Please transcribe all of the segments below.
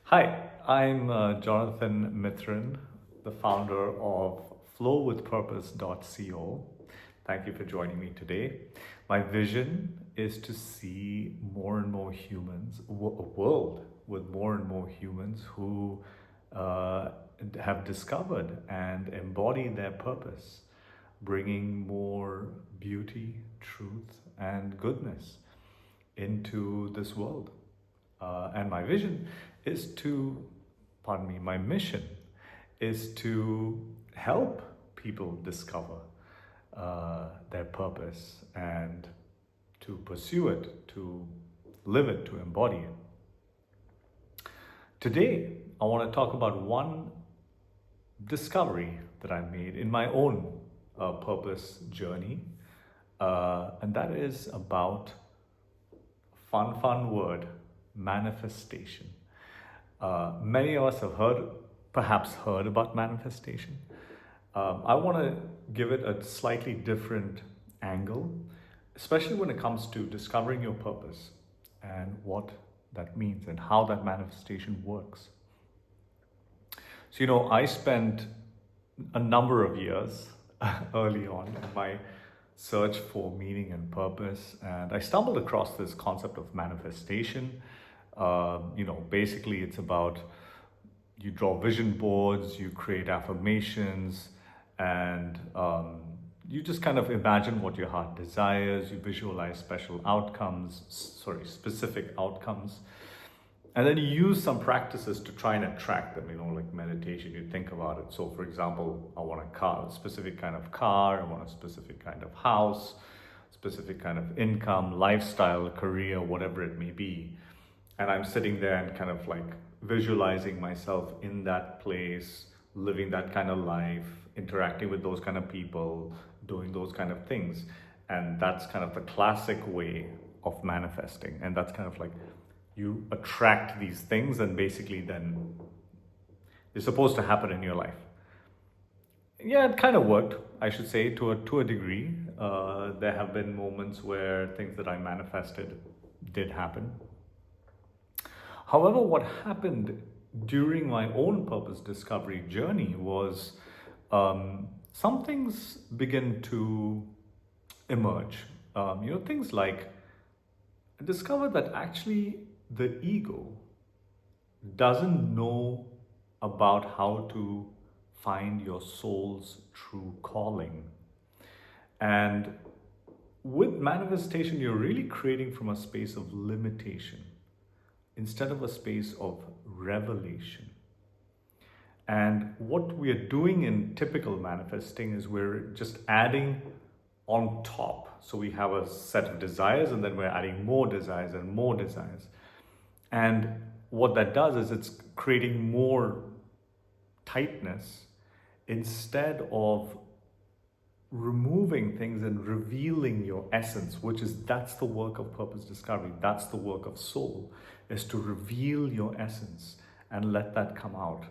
Hi, I'm Jonathan Mithran, the founder of flowwithpurpose.co. Thank you for joining me today. My vision is to see more and more humans, a world with more and more humans who uh, have discovered and embody their purpose, bringing more beauty, truth, and goodness into this world. And my vision is to, pardon me, my mission is to help people discover their purpose and to pursue it, to live it, to embody it. Today, I want to talk about one discovery that I made in my own purpose journey, and that is about fun word, manifestation. Many of us have perhaps heard about manifestation. I want to give it a slightly different angle, especially when it comes to discovering your purpose and what that means and how that manifestation works. So, I spent a number of years early on in my search for meaning and purpose, and I stumbled across this concept of manifestation. Basically, it's about you draw vision boards, you create affirmations, and you just kind of imagine what your heart desires. You visualize specific outcomes, and then you use some practices to try and attract them, like meditation. You think about it. So, for example, I want a specific kind of car, I want a specific kind of house, specific kind of income, lifestyle, career, whatever it may be. And I'm sitting there and kind of like visualizing myself in that place, living that kind of life, interacting with those kind of people, doing those kind of things. And that's kind of the classic way of manifesting. And that's kind of like you attract these things, and basically then it's supposed to happen in your life. Yeah, it kind of worked, I should say, to a degree. There have been moments where things that I manifested did happen. However, what happened during my own purpose discovery journey was some things begin to emerge. Things like I discovered that actually the ego doesn't know about how to find your soul's true calling. And with manifestation, you're really creating from a space of limitation instead of a space of revelation. And what we are doing in typical manifesting is we're just adding on top. So we have a set of desires, and then we're adding more desires and more desires. And what that does is it's creating more tightness instead of removing things and revealing your essence, that's the work of purpose discovery. That's the work of soul, is to reveal your essence and let that come out.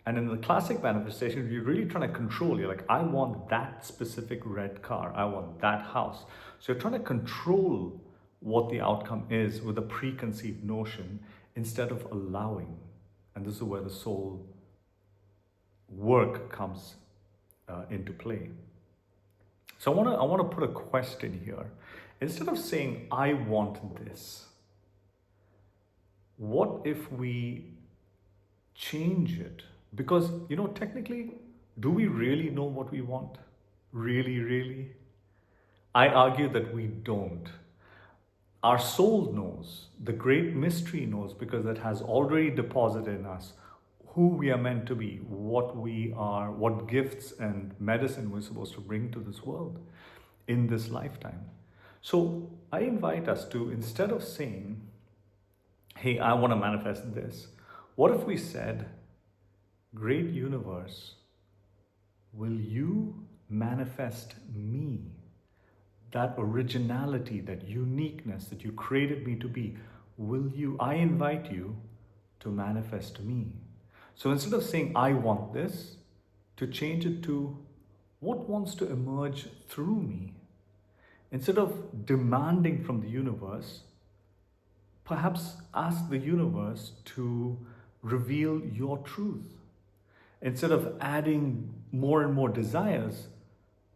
And in the classic manifestation, you're really trying to control. You're like, I want that specific red car. I want that house. So you're trying to control what the outcome is with a preconceived notion instead of allowing. And this is where the soul work comes into play. So I want to put a question here. Instead of saying, I want this, what if we change it? Because, technically, do we really know what we want? Really, really? I argue that we don't. Our soul knows, the great mystery knows, because it has already deposited in us who we are meant to be, what we are, what gifts and medicine we're supposed to bring to this world in this lifetime. So I invite us to, instead of saying, hey, I want to manifest this, what if we said, great universe, will you manifest me? That originality, that uniqueness that you created me to be, I invite you to manifest me. So instead of saying, I want this, to change it to, what wants to emerge through me? Instead of demanding from the universe, perhaps ask the universe to reveal your truth. Instead of adding more and more desires,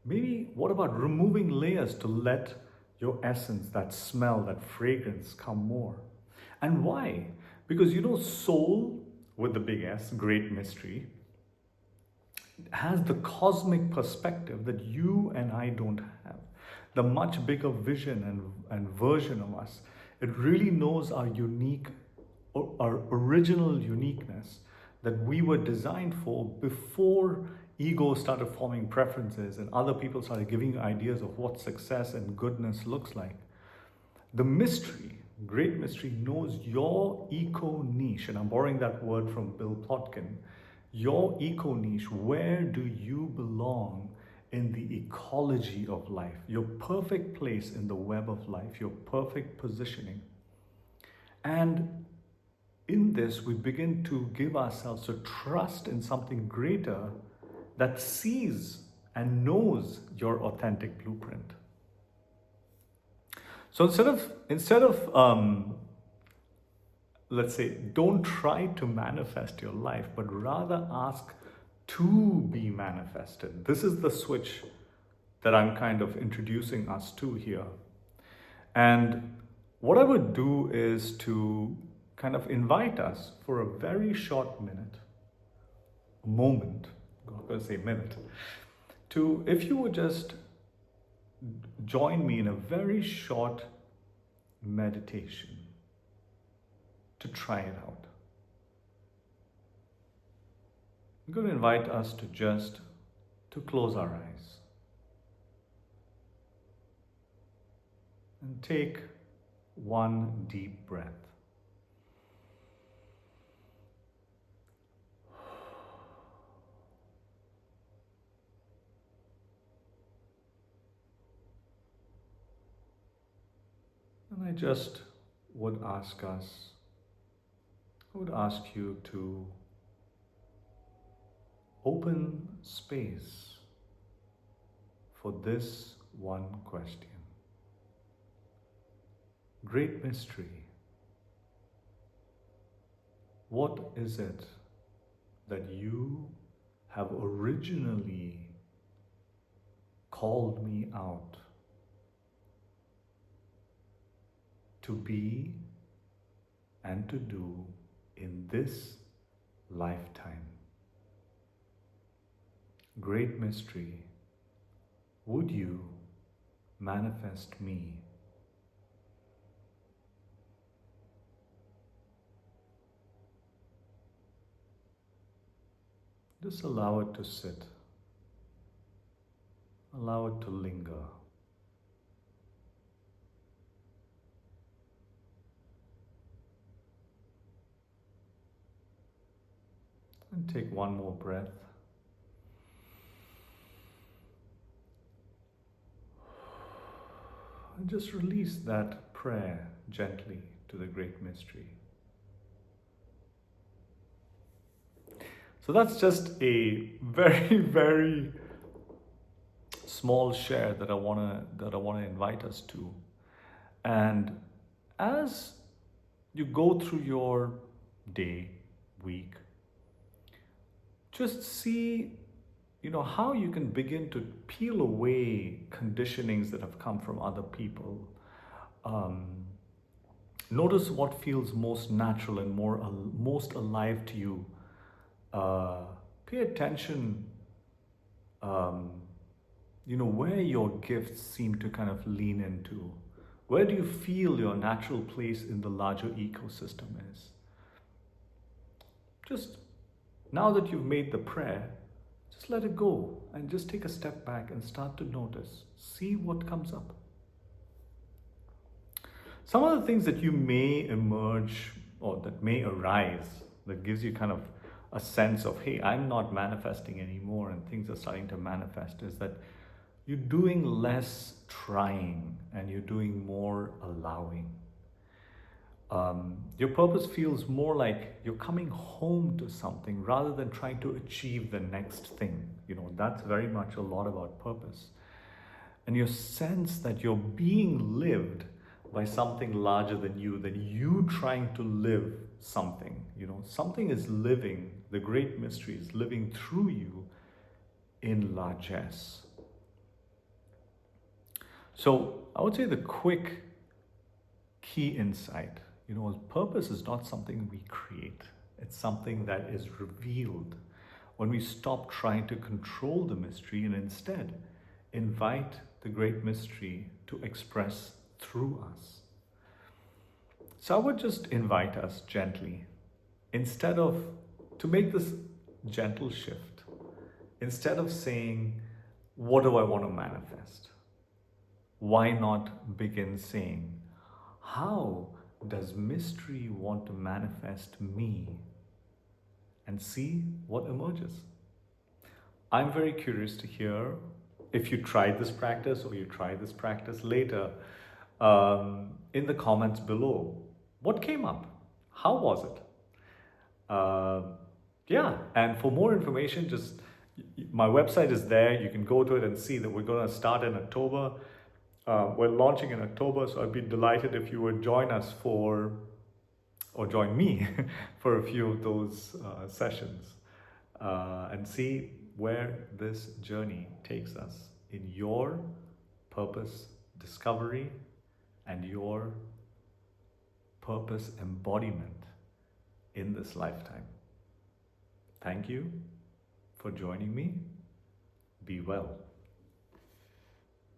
maybe what about removing layers to let your essence, that smell, that fragrance come more? And why? Because soul with the big S, great mystery, has the cosmic perspective that you and I don't have. The much bigger vision and version of us. It really knows our our original uniqueness that we were designed for before ego started forming preferences and other people started giving you ideas of what success and goodness looks like. The mystery, great mystery, knows your eco niche, and I'm borrowing that word from Bill Plotkin. Your eco niche, where do you belong in the ecology of life? Your perfect place in the web of life, your perfect positioning. And in this, we begin to give ourselves a trust in something greater that sees and knows your authentic blueprint. So instead of let's say, don't try to manifest your life, but rather ask to be manifested. This is the switch that I'm kind of introducing us to here. And what I would do is to kind of invite us for a very short moment, I'm not going to say minute, to, if you would just join me in a very short meditation to try it out. I'm going to invite us to close our eyes and take one deep breath. And I just would ask you to open space for this one question. Great mystery. What is it that you have originally called me out to be and to do in this lifetime? Great mystery, would you manifest me? Just allow it to sit. Allow it to linger. And take one more breath. And just release that prayer gently to the great mystery. So that's just a very, very small share that I wanna invite us to. And as you go through your day, week, just see how you can begin to peel away conditionings that have come from other people. Notice what feels most natural and most alive to you. Pay attention, where your gifts seem to kind of lean into. Where do you feel your natural place in the larger ecosystem is? Just now that you've made the prayer, just let it go and just take a step back and start to notice. See what comes up. Some of the things that you may emerge or that may arise that gives you kind of a sense of, hey, I'm not manifesting anymore and things are starting to manifest, is that you're doing less trying and you're doing more allowing. Your purpose feels more like you're coming home to something rather than trying to achieve the next thing. That's very much a lot about purpose. And your sense that you're being lived by something larger than you trying to live something. something is living, the great mystery is living through you in largesse. So I would say the quick key insight, purpose is not something we create. It's something that is revealed when we stop trying to control the mystery and instead invite the great mystery to express through us. So I would just invite us gently, to make this gentle shift, instead of saying, what do I want to manifest? Why not begin saying, how does mystery want to manifest me? And see what emerges. I'm very curious to hear if you tried this practice or you try this practice later, in the comments below. What came up? How was it? And for more information, just my website is there. You can go to it and see that we're going to start in October. We're launching in October, so I'd be delighted if you would join us or join me for a few of those sessions and see where this journey takes us in your purpose discovery and your purpose embodiment in this lifetime. Thank you for joining me. Be well.